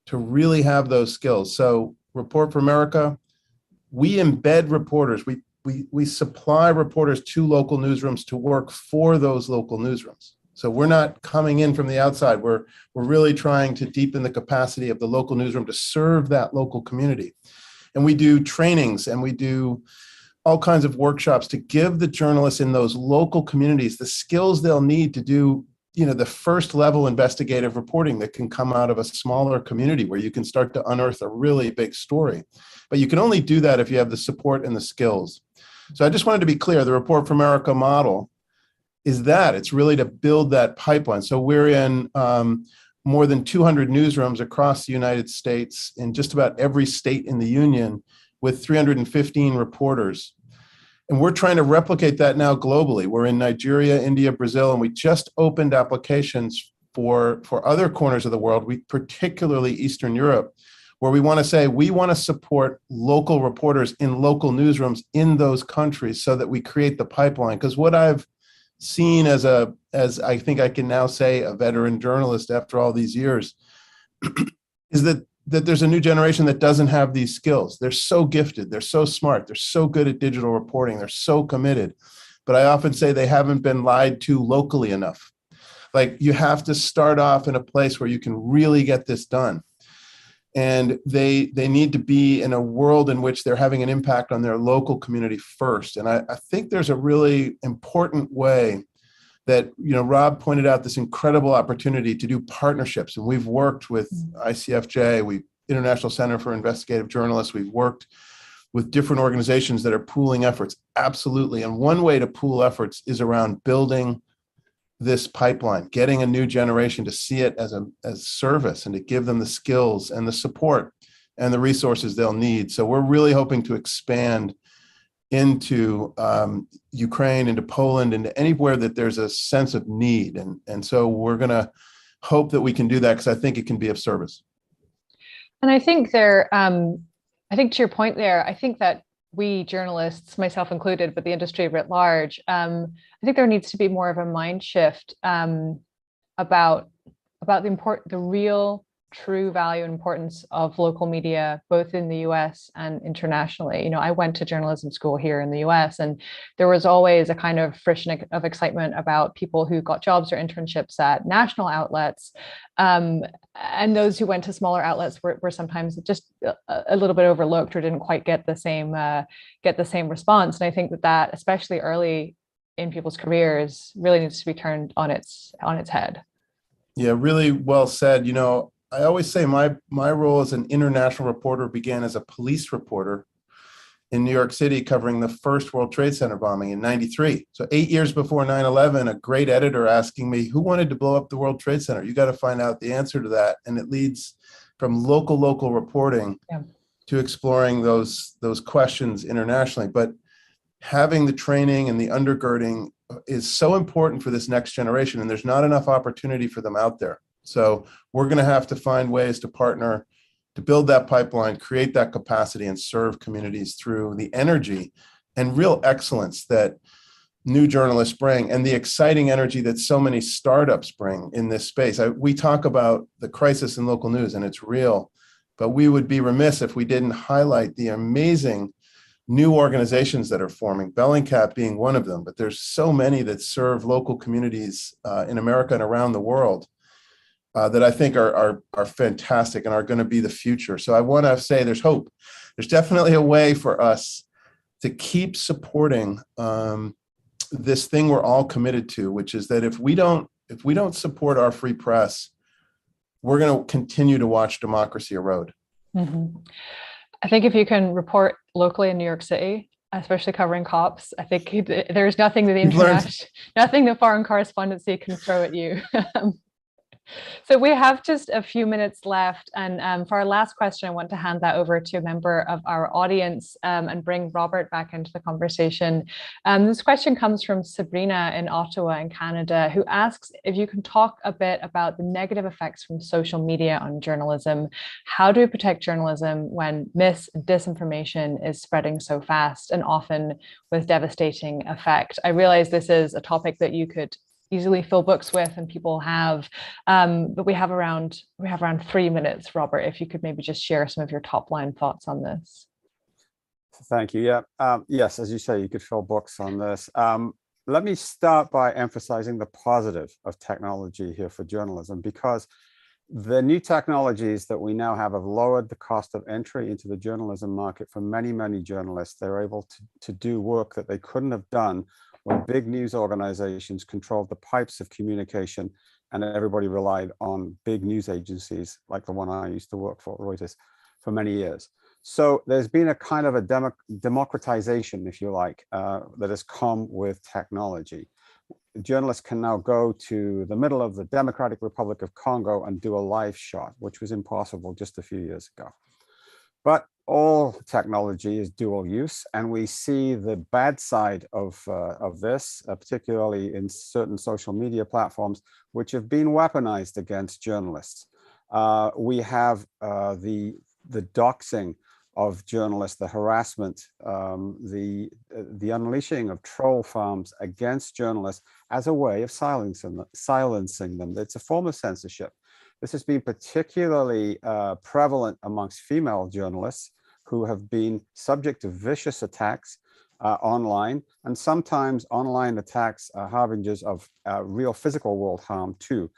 to really have those skills. So Report for America, we embed reporters. We supply reporters to local newsrooms to work for those local newsrooms. So we're not coming in from the outside. We're really trying to deepen the capacity of the local newsroom to serve that local community. And we do trainings and we do all kinds of workshops to give the journalists in those local communities the skills they'll need to do, the first level investigative reporting that can come out of a smaller community where you can start to unearth a really big story. But you can only do that if you have the support and the skills. So I just wanted to be clear, the Report for America model is that it's really to build that pipeline. So we're in more than 200 newsrooms across the United States in just about every state in the union with 315 reporters. And we're trying to replicate that now globally. We're in Nigeria, India, Brazil, and we just opened applications for other corners of the world, particularly Eastern Europe, where we want to say we want to support local reporters in local newsrooms in those countries so that we create the pipeline. Because what I've seen as I think I can now say a veteran journalist after all these years is that there's a new generation that doesn't have these skills. They're so gifted, they're so smart, they're so good at digital reporting, they're so committed. But I often say they haven't been lied to locally enough. Like, you have to start off in a place where you can really get this done. And they need to be in a world in which they're having an impact on their local community first. And I think there's a really important way that, Rob pointed out this incredible opportunity to do partnerships. And we've worked with ICFJ, International Center for Investigative Journalists. We've worked with different organizations that are pooling efforts. Absolutely. And one way to pool efforts is around building this pipeline, getting a new generation to see it as service and to give them the skills and the support and the resources they'll need. So we're really hoping to expand into Ukraine, into Poland, into anywhere that there's a sense of need. And so we're going to hope that we can do that because I think it can be of service. And I think I think to your point there, I think that we journalists, myself included, but the industry writ large, I think there needs to be more of a mind shift about the real, true value and importance of local media, both in the US and internationally. I went to journalism school here in the US, and there was always a kind of friction of excitement about people who got jobs or internships at national outlets. And those who went to smaller outlets were sometimes just a little bit overlooked or didn't quite get the same response. And I think that especially early in people's careers really needs to be turned on its head. Yeah, really well said. I always say my role as an international reporter began as a police reporter in New York City covering the first World Trade Center bombing in '93. So 8 years before 9/11, a great editor asking me, who wanted to blow up the World Trade Center? You got to find out the answer to that. And it leads from local reporting to exploring those questions internationally. But having the training and the undergirding is so important for this next generation, and there's not enough opportunity for them out there. So we're going to have to find ways to partner to build that pipeline, create that capacity, and serve communities through the energy and real excellence that new journalists bring and the exciting energy that so many startups bring in this space. We talk about the crisis in local news, and it's real, but we would be remiss if we didn't highlight the amazing new organizations that are forming, Bellingcat being one of them, but there's so many that serve local communities in America and around the world. That I think are fantastic and are going to be the future. So I want to say there's hope. There's definitely a way for us to keep supporting this thing we're all committed to, which is that if we don't support our free press, we're going to continue to watch democracy erode. Mm-hmm. I think if you can report locally in New York City, especially covering cops, I think there's nothing that nothing the foreign correspondency can throw at you. So we have just a few minutes left. And for our last question, I want to hand that over to a member of our audience and bring Robert back into the conversation. This question comes from Sabrina in Ottawa in Canada, who asks if you can talk a bit about the negative effects from social media on journalism. How do we protect journalism when mis and disinformation is spreading so fast and often with devastating effect? I realize this is a topic that you could easily fill books with and people have, but we have around 3 minutes. Robert, if you could maybe just share some of your top line thoughts on this. Thank you. Yeah. Yes, as you say, you could fill books on this. Let me start by emphasizing the positive of technology here for journalism, because the new technologies that we now have lowered the cost of entry into the journalism market for many, many journalists. They're able to do work that they couldn't have done when big news organizations controlled the pipes of communication and everybody relied on big news agencies like the one I used to work for, Reuters, for many years. So there's been a kind of a democratization, if you like, that has come with technology. Journalists can now go to the middle of the Democratic Republic of Congo and do a live shot, which was impossible just a few years ago. But all technology is dual use, and we see the bad side of this, particularly in certain social media platforms, which have been weaponized against journalists. We have the doxing of journalists, the harassment, the unleashing of troll farms against journalists as a way of silencing them. It's a form of censorship. This has been particularly prevalent amongst female journalists who have been subject to vicious attacks online, and sometimes online attacks are harbingers of real physical world harm too.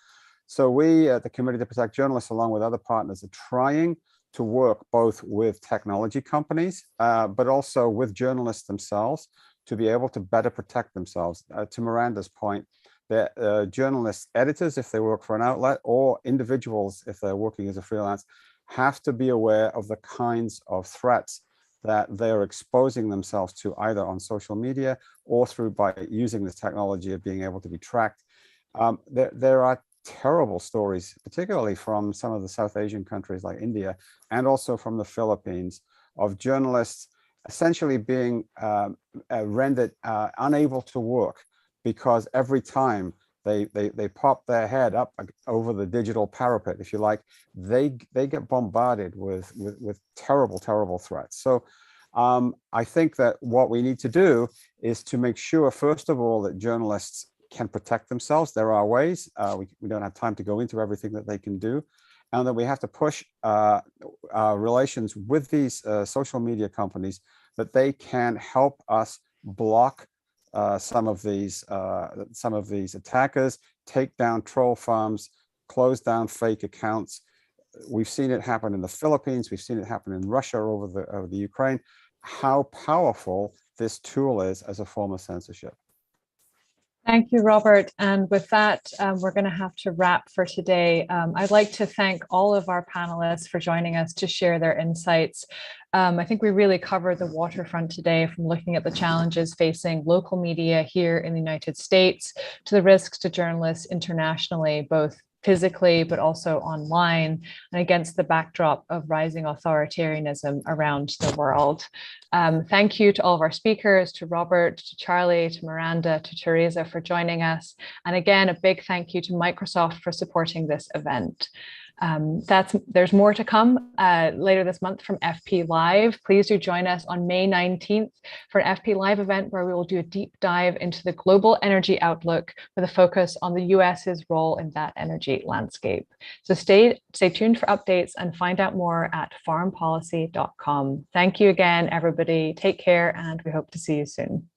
So we at the Committee to Protect Journalists, along with other partners, are trying to work both with technology companies, but also with journalists themselves to be able to better protect themselves. To Miranda's point, that journalists, editors, if they work for an outlet, or individuals, if they're working as a freelance, have to be aware of the kinds of threats that they're exposing themselves to, either on social media or through by using this technology of being able to be tracked. There are terrible stories, particularly from some of the South Asian countries like India, and also from the Philippines, of journalists essentially being rendered unable to work because every time they pop their head up over the digital parapet, if you like, they get bombarded with terrible threats. So I think that what we need to do is to make sure, first of all, that journalists can protect themselves. There are ways. We don't have time to go into everything that they can do, and that we have to push relations with these social media companies, that they can help us block some of these attackers, take down troll farms, close down fake accounts. We've seen it happen in the Philippines. We've seen it happen in Russia over the Ukraine. How powerful this tool is as a form of censorship. Thank you, Robert. And with that, we're going to have to wrap for today. I'd like to thank all of our panelists for joining us to share their insights. I think we really covered the waterfront today, from looking at the challenges facing local media here in the United States to the risks to journalists internationally, both physically, but also online, and against the backdrop of rising authoritarianism around the world. Thank you to all of our speakers, to Robert, to Charlie, to Miranda, to Teresa for joining us. And again, a big thank you to Microsoft for supporting this event. There's more to come later this month from FP Live. Please do join us on May 19th for an FP Live event where we will do a deep dive into the global energy outlook with a focus on the US's role in that energy landscape. So stay tuned for updates and find out more at foreignpolicy.com. Thank you again, everybody. Take care, and we hope to see you soon.